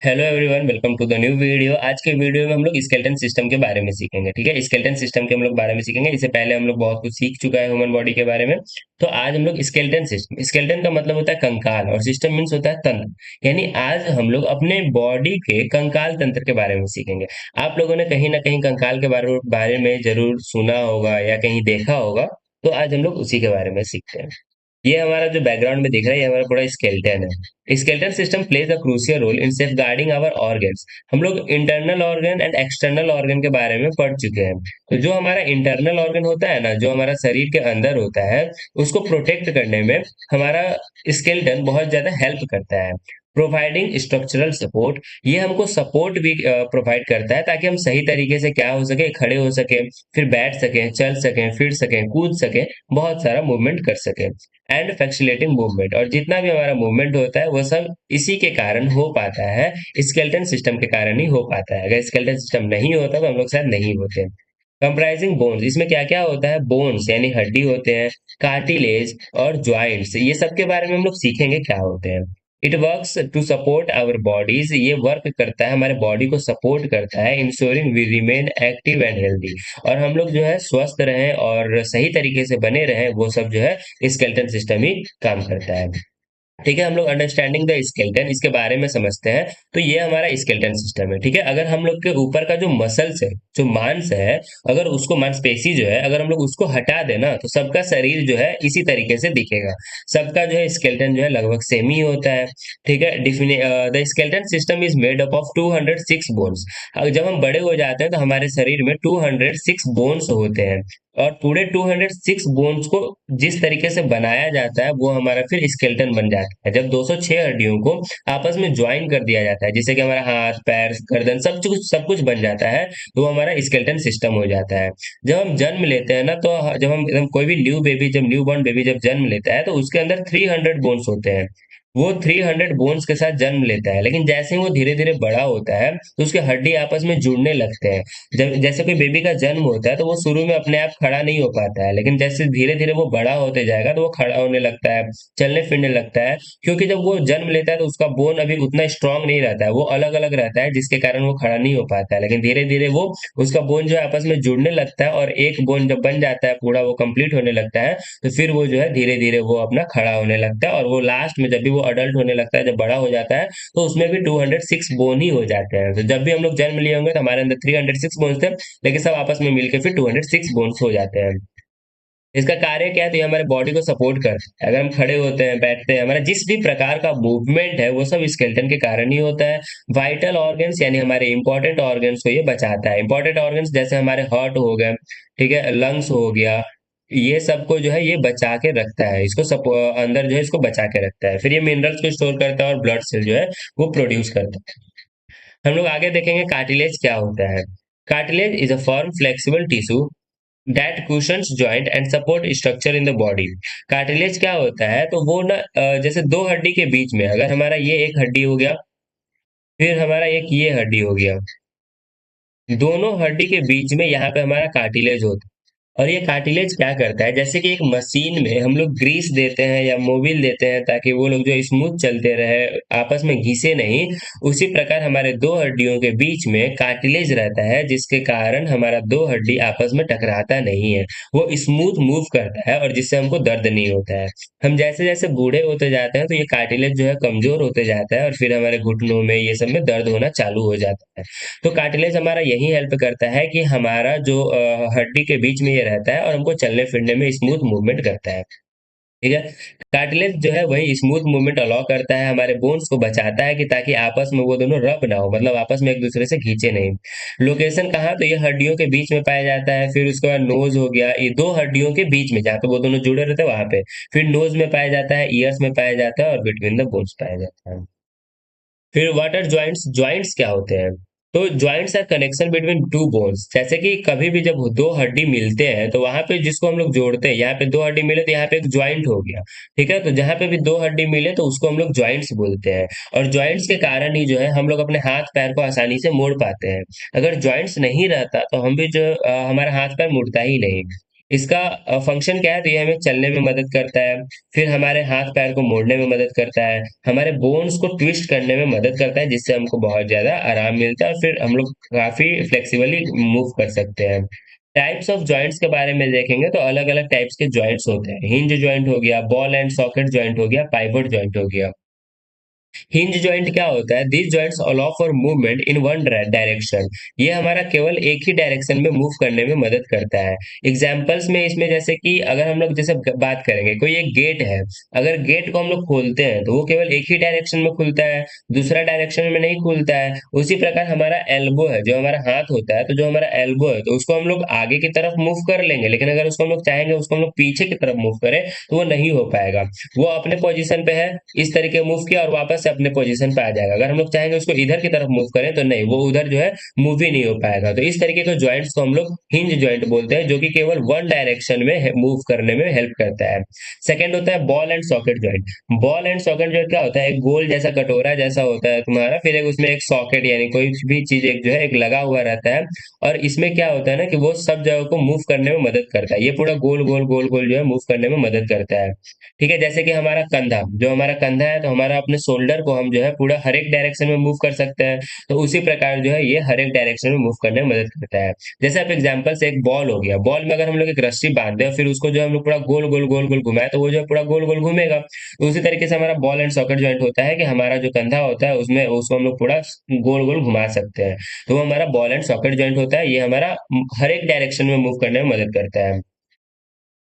Hello everyone, welcome to the new video. आज के video में हम लोग स्केलेटन सिस्टम के बारे में सीखेंगे। ठीक है, स्केलेटन सिस्टम के हम लोग बारे में सीखेंगे। इससे पहले हम लोग बहुत कुछ सीख चुका है ह्यूमन बॉडी के बारे में। तो आज हम लोग स्केलेटन सिस्टम, स्केलेटन का मतलब होता है कंकाल और सिस्टम मीन्स होता है तंत्र। यानी आज हम लोग अपने बॉडी के कंकाल तंत्र के बारे में सीखेंगे। आप लोगों ने कहीं ना कहीं कंकाल के बारे में जरूर सुना होगा या कहीं देखा होगा। तो आज हम लोग उसी के बारे में सीखते हैं। ये हमारा जो बैकग्राउंड में दिख रहा है, ये हमारा पूरा स्केलेटन है। Skeleton system plays a crucial role in safeguarding our organs. हम लोग internal organ and external organ के बारे में पढ़ चुके हैं। तो जो हमारा इंटरनल ऑर्गन होता है ना, जो हमारा शरीर के अंदर होता है, उसको प्रोटेक्ट करने में हमारा स्केलेटन बहुत ज्यादा हेल्प करता है। प्रोवाइडिंग स्ट्रक्चरल सपोर्ट, ये हमको सपोर्ट भी प्रोवाइड करता है ताकि हम सही तरीके से क्या हो सके, खड़े हो सके, फिर बैठ सकें, चल सकें, फिर सकें, कूद सकें, बहुत सारा मूवमेंट कर सकें। एंड फैसिलिटेटिंग मूवमेंट, और जितना भी हमारा मूवमेंट होता है वो सब इसी के कारण हो पाता है, स्केलेटन सिस्टम के कारण ही हो पाता है। अगर स्केलेटन सिस्टम नहीं होता तो हम लोग शायद नहीं होते। कंप्राइजिंग बोन्स, इसमें क्या क्या होता है? बोन्स यानी हड्डी होते हैं, कार्टिलेज और ज्वाइंट्स, ये सब के बारे में हम लोग सीखेंगे क्या होते हैं। It works to support our bodies, ये वर्क करता है, हमारे बॉडी को सपोर्ट करता है। Ensuring we remain active and healthy, और हम लोग जो है स्वस्थ रहें और सही तरीके से बने रहें, वो सब जो है स्केलेटन सिस्टम ही काम करता है। ठीक है, हम लोग अंडरस्टैंडिंग द स्केलेटन, इसके बारे में समझते हैं। तो ये हमारा स्केलेटन सिस्टम है। ठीक है, अगर हम लोग के ऊपर का जो मसल्स है, जो मांस है, अगर उसको मांसपेशी जो है, अगर हम लोग उसको हटा देना तो सबका शरीर जो है इसी तरीके से दिखेगा। सबका जो है स्केलेटन जो है लगभग सेम ही होता है। ठीक है, the skeleton system is made up of 206 bones. जब हम बड़े हो जाते हैं तो हमारे शरीर में 206 बोन्स होते हैं, और पूरे 206 बोन्स को जिस तरीके से बनाया जाता है वो हमारा फिर स्केलेटन बन जाता है। जब 206 हड्डियों को आपस में ज्वाइन कर दिया जाता है, जिससे कि हमारा हाथ, पैर, गर्दन सब कुछ बन जाता है, तो वो हमारा स्केलेटन सिस्टम हो जाता है। जब हम जन्म लेते हैं ना, तो जब हम एकदम कोई भी न्यू बेबी, जब न्यू बॉर्न बेबी जब जन्म लेता है तो उसके अंदर 300 बोन्स होते हैं। वो 300 बोन्स के साथ जन्म लेता है, लेकिन जैसे ही वो धीरे धीरे बड़ा होता है तो उसके हड्डी आपस में जुड़ने लगते हैं। जब जैसे कोई बेबी का जन्म होता है तो वो शुरू में अपने आप खड़ा नहीं हो पाता है, लेकिन जैसे धीरे धीरे वो बड़ा होते जाएगा तो वो खड़ा होने लगता है, चलने फिरने लगता है। क्योंकि जब वो जन्म लेता है तो उसका बोन अभी उतना स्ट्रांग नहीं रहता है, वो अलग अलग रहता है, जिसके कारण वो खड़ा नहीं हो पाता है। लेकिन धीरे धीरे वो, उसका बोन जो है आपस में जुड़ने लगता है, और एक बोन जब बन जाता है पूरा, वो कंप्लीट होने लगता है, तो फिर वो जो है धीरे धीरे वो अपना खड़ा होने लगता है। और वो लास्ट में जब भी वो अडल्ट होने लगता है, जब बड़ा हो जाता है, तो उसमें भी 206 बोन ही हो जाते हैं। तो जब भी हम लोग जन्म लिए होंगे तो हमारे अंदर 306 बोन्स थे, लेकिन सब आपस में मिलकर फिर 206 बोन्स हो जाते हैं। इसका कार्य क्या है? तो ये हमारे बॉडी को सपोर्ट करता है। अगर हम खड़े होते हैं, बैठते हैं, हमारा जिस भी प्रकार का मूवमेंट है वो सब स्केलेटन के कारण ही होता है। वाइटल ऑर्गन्स यानी हमारे इंपॉर्टेंट ऑर्गन्स को ये बचाता है। इंपॉर्टेंट ऑर्गन्स जैसे हमारे हार्ट हो गए, ठीक है, लंग्स हो गया, ये सबको जो है ये बचा के रखता है, इसको अंदर जो है इसको बचा के रखता है। फिर ये मिनरल्स को स्टोर करता है और ब्लड सेल जो है वो प्रोड्यूस करता है। हम लोग आगे देखेंगे कार्टिलेज क्या होता है। Cartilage is a firm flexible tissue that cushions joint and support structure in the body. Cartilage क्या होता है? तो वो ना जैसे दो हड्डी के बीच में, अगर हमारा ये एक हड्डी हो गया, फिर हमारा एक ये हड्डी हो गया, दोनों हड्डी के बीच में यहाँ पे हमारा कार्टिलेज होता है। और ये कार्टिलेज क्या करता है? जैसे कि एक मशीन में हम लोग ग्रीस देते हैं या मोबिल देते हैं ताकि वो लोग जो स्मूथ चलते रहे, आपस में घिसे नहीं, उसी प्रकार हमारे दो हड्डियों के बीच में कार्टिलेज रहता है, जिसके कारण हमारा दो हड्डी आपस में टकराता नहीं है, वो स्मूथ मूव करता है, और जिससे हमको दर्द नहीं होता है। हम जैसे जैसे बूढ़े होते जाते हैं तो ये कार्टिलेज जो है कमजोर होते जाता है, और फिर हमारे घुटनों में ये सब में दर्द होना चालू हो जाता है। तो कार्टिलेज हमारा यही हेल्प करता है कि हमारा जो हड्डी के बीच में ये रहता है और हमको चलने फिरने में स्मूथ मूवमेंट करता है। ठीक है, कार्टिलेज जो है वही स्मूथ मूवमेंट अलाउ करता है, हमारे बोन्स को बचाता है कि ताकि आपस में वो दोनों रब ना हो, मतलब आपस में एक दूसरे से खींचे नहीं। लोकेशन कहाँ? तो ये हड्डियों के बीच में पाया जाता है। फिर उसके बाद नोज हो गया, ये दो हड्डियों के बीच में जहाँ पे वो दोनों जुड़े रहते हैं वहां पे। फिर नोज में पाया जाता है, ईयर्स में पाया जाता है, और बिटवीन द बोन्स पाया जाता है। फिर व्हाट आर ज्वाइंट्स? ज्वाइंट्स क्या होते हैं? तो joints are connection between two bones. जैसे कि कभी भी जब दो हड्डी मिलते हैं तो वहां पे जिसको हम लोग जोड़ते हैं, यहाँ पे दो हड्डी मिले तो यहाँ पे एक ज्वाइंट हो गया। ठीक है, तो जहां पे भी दो हड्डी मिले तो उसको हम लोग ज्वाइंट्स बोलते हैं। और ज्वाइंट्स के कारण ही जो है हम लोग अपने हाथ पैर को आसानी से मोड़ पाते हैं। अगर ज्वाइंट्स नहीं रहता तो हम भी जो हमारा हाथ पैर मुड़ता ही नहीं। इसका फंक्शन क्या है, तो ये हमें चलने में मदद करता है, फिर हमारे हाथ पैर को मोड़ने में मदद करता है, हमारे बोन्स को ट्विस्ट करने में मदद करता है, जिससे हमको बहुत ज्यादा आराम मिलता है और फिर हम लोग काफी फ्लेक्सिबली मूव कर सकते हैं। टाइप्स ऑफ जॉइंट्स के बारे में देखेंगे तो अलग अलग टाइप्स के जॉइंट्स होते हैं। हिंज जॉइंट हो गया, बॉल एंड सॉकेट जॉइंट हो गया, पाइवट जॉइंट हो गया। हिंज जॉइंट क्या होता है, this joints allow for movement in one direction. ये हमारा केवल एक ही डायरेक्शन में मूव करने में मदद करता है। एग्जांपल्स में इसमें जैसे कि अगर हम लोग जैसे बात करेंगे, कोई एक गेट है, अगर गेट को हम लोग खोलते हैं तो वो केवल एक ही डायरेक्शन में खुलता है, दूसरा डायरेक्शन में नहीं खुलता है। उसी प्रकार हमारा एल्बो है, जो हमारा हाथ होता है, तो जो हमारा एल्बो है तो उसको हम लोग आगे की तरफ मूव कर लेंगे, लेकिन अगर उसको हम लोग चाहेंगे उसको हम लोग पीछे की तरफ मूव करें तो वो नहीं हो पाएगा। वो अपने पोजीशन पे है, इस तरीके मूव किया और वापस से अपने पोजीशन पे आ जाएगा। अगर हम लोग चाहेंगे उसको इधर की तरफ मूव करें तो नहीं, वो उधर जो है मूव ही नहीं हो पाएगा। तो इस तरीके के जॉइंट्स को हम लोग हिंज जॉइंट बोलते हैं, जो कि केवल वन डायरेक्शन में मूव करने में हेल्प करता है। सेकंड होता है ball and socket joint. Ball and socket joint क्या होता है, एक गोल जैसा कटोरा जैसा होता है तुम्हारा, फिर एक उसमें एक सॉकेट यानी कोई भी चीज एक जो है एक लगा हुआ रहता है, और इसमें क्या होता है ना कि वो सब जगह को मूव करने में मदद करता है। ये पूरा गोल गोल गोल गोल जो है मूव करने में मदद करता है। ठीक है, जैसे कि हमारा कंधा, जो हमारा कंधा है तो हमारा अपने शोल्डर को हम जो है पूरा हर एक डायरेक्शन में मूव कर सकते हैं, तो उसी प्रकार जो है ये हर एक डायरेक्शन में मूव करने में मदद करता है। जैसे आप एग्जांपल से एक बॉल हो गया, बॉल में अगर हम लोग एक रस्सी बांध दें और फिर उसको जो है हम लोग पूरा गोल गोल गोल गोल घुमाए तो वो जो है पूरा गोल गोल घूमेगा। तो उसी तरीके से हमारा बॉल एंड सॉकेट जॉइंट होता है कि हमारा जो कंधा होता है उसमें उसको हम लोग पूरा गोल गोल घुमा सकते हैं, तो वो हमारा बॉल एंड सॉकेट जॉइंट होता है। ये हमारा हर एक डायरेक्शन में मूव करने में मदद करता है।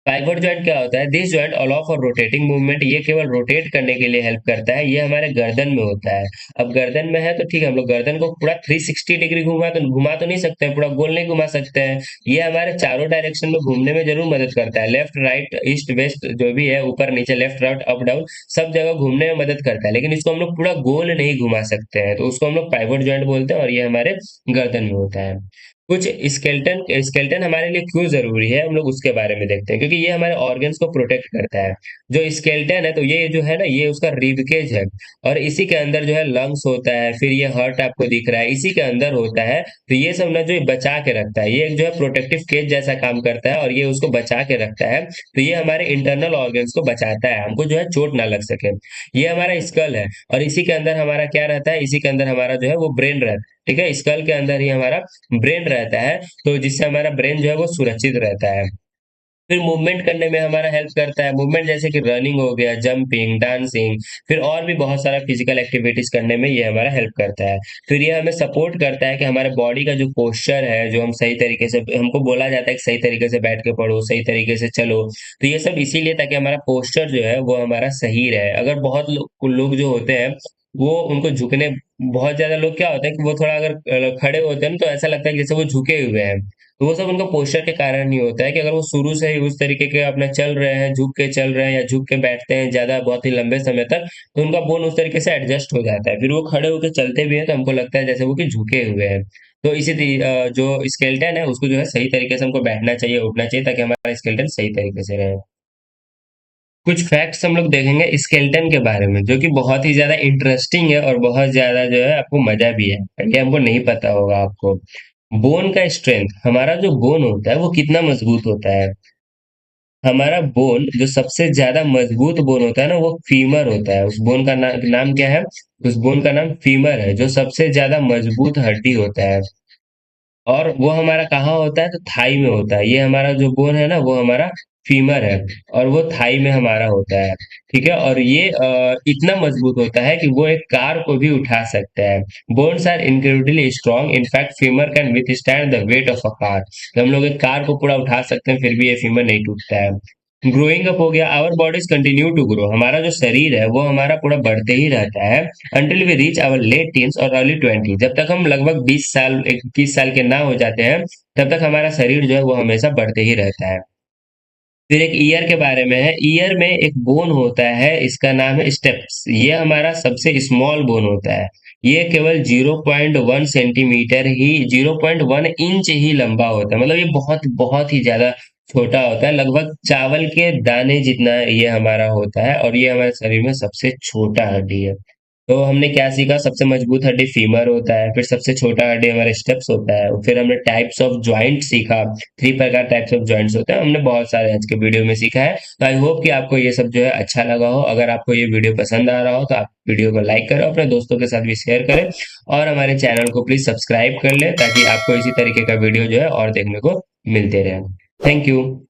पाइवट जॉइंट क्या होता है, this joint allow for rotating movement. ये केवल रोटेट करने के लिए हेल्प करता है, ये हमारे गर्दन में होता है। अब गर्दन में है तो ठीक है, हम लोग गर्दन को पूरा 360 डिग्री घुमा तो नहीं सकते हैं, पूरा गोल नहीं घुमा सकते हैं। ये हमारे चारों डायरेक्शन में घूमने में जरूर मदद करता है, लेफ्ट राइट ईस्ट वेस्ट जो भी है, ऊपर नीचे लेफ्ट राइट अप डाउन सब जगह घूमने में मदद करता है, लेकिन इसको हम लोग पूरा गोल नहीं घुमा सकते हैं, तो उसको हम लोग पाइवट जॉइंट बोलते हैं और ये हमारे गर्दन में होता है। कुछ स्केलेटन स्केलेटन हमारे लिए क्यों जरूरी है, हम लोग उसके बारे में देखते हैं, क्योंकि ये हमारे ऑर्गन्स को प्रोटेक्ट करता है। जो स्केलेटन है तो ये जो है ना, ये उसका रिबकेज है, और इसी के अंदर जो है लंग्स होता है, फिर ये हार्ट आपको दिख रहा है इसी के अंदर होता है। तो ये सब ना जो ये बचा के रखता है, ये एक जो है प्रोटेक्टिव केज जैसा काम करता है और ये उसको बचा के रखता है। तो ये हमारे इंटरनल ऑर्गन्स को बचाता है, हमको जो है चोट ना लग सके। ये हमारा स्कल है, और इसी के अंदर हमारा क्या रहता है, इसी के अंदर हमारा जो है वो ब्रेन रहता है। ठीक है, स्कल के अंदर ही हमारा ब्रेन रहता है, तो जिससे हमारा ब्रेन जो है वो सुरक्षित रहता है। फिर मूवमेंट करने में हमारा हेल्प करता है, मूवमेंट जैसे कि रनिंग हो गया, जंपिंग, डांसिंग, फिर और भी बहुत सारा फिजिकल एक्टिविटीज करने में ये हमारा हेल्प करता है। फिर ये हमें सपोर्ट करता है कि हमारे बॉडी का जो पोस्चर है, जो हम सही तरीके से, हमको बोला जाता है कि सही तरीके से बैठ के पढ़ो, सही तरीके से चलो, तो ये सब इसीलिए ताकि हमारा पोस्चर जो है वो हमारा सही रहे। अगर बहुत लोग जो होते हैं वो उनको झुकने, बहुत ज्यादा लोग क्या होता है कि वो थोड़ा अगर खड़े होते हैं ना, तो ऐसा लगता है कि जैसे वो झुके हुए हैं, तो वो सब उनका पोस्चर के कारण ही होता है। कि अगर वो शुरू से ही उस तरीके के अपना चल रहे हैं, झुक के चल रहे हैं या झुक के बैठते हैं ज्यादा बहुत ही लंबे समय तक, तो उनका बोन उस तरीके से एडजस्ट हो जाता है, फिर वो खड़े होकर चलते भी हैं तो हमको लगता है जैसे वो कि झुके हुए हैं। तो जो स्केलेटन है उसको जो है सही तरीके से हमको बैठना चाहिए, उठना चाहिए, ताकि हमारा स्केलेटन सही तरीके से रहे। कुछ फैक्ट्स हम लोग देखेंगे स्केलेटन के बारे में, जो कि बहुत ही ज्यादा इंटरेस्टिंग है और बहुत ज्यादा जो है आपको मजा भी है, ये हमको नहीं पता होगा आपको। बोन का स्ट्रेंथ, हमारा जो बोन होता है वो कितना मजबूत होता है। हमारा बोन जो सबसे ज्यादा मजबूत बोन होता है ना, वो फीमर होता है। उस बोन का नाम क्या है, उस बोन का नाम फीमर है, जो सबसे ज्यादा मजबूत हड्डी होता है। और वो हमारा कहाँ होता है, तो थाई में होता है। ये हमारा जो बोन है ना वो हमारा फीमर है, और वो थाई में हमारा होता है। ठीक है, और ये इतना मजबूत होता है कि वो एक कार को भी उठा सकता है। Bones are incredibly strong, in fact femur can withstand the weight of a car. तो हम लोग एक कार को पूरा उठा सकते हैं, फिर भी ये फीमर नहीं टूटता है। ग्रोइंग अप हो गया, our bodies continue to grow. हमारा जो शरीर है वो हमारा पूरा बढ़ते ही रहता है, until we reach our late teens और अर्ली 20। जब तक हम लगभग 20 साल 21 साल के ना हो जाते हैं, तब तक हमारा शरीर जो है वो हमेशा बढ़ते ही रहता है। फिर एक ईयर के बारे में है, ईयर में एक बोन होता है, इसका नाम है स्टेप्स। ये हमारा सबसे स्मॉल बोन होता है। ये केवल 0.1 सेंटीमीटर ही, 0.1 इंच ही लंबा होता है, मतलब ये बहुत बहुत ही ज्यादा छोटा होता है, लगभग चावल के दाने जितना ये हमारा होता है, और ये हमारे शरीर में सबसे छोटा हड्डी है। तो हमने क्या सीखा, सबसे मजबूत हड्डी फीमर होता है, फिर सबसे छोटा हड्डी हमारे स्टेप्स होता है, फिर हमने टाइप्स ऑफ जॉइंट सीखा, 3 प्रकार टाइप्स ऑफ जॉइंट्स होते हैं, हमने बहुत सारे आज के वीडियो में सीखा है। तो आई होप कि आपको ये सब जो है अच्छा लगा हो। अगर आपको ये वीडियो पसंद आ रहा हो तो आप वीडियो को लाइक करें, अपने दोस्तों के साथ भी शेयर करें, और हमारे चैनल को प्लीज सब्सक्राइब कर लें ताकि आपको इसी तरीके का वीडियो जो है और देखने को मिलते रहे। Thank you.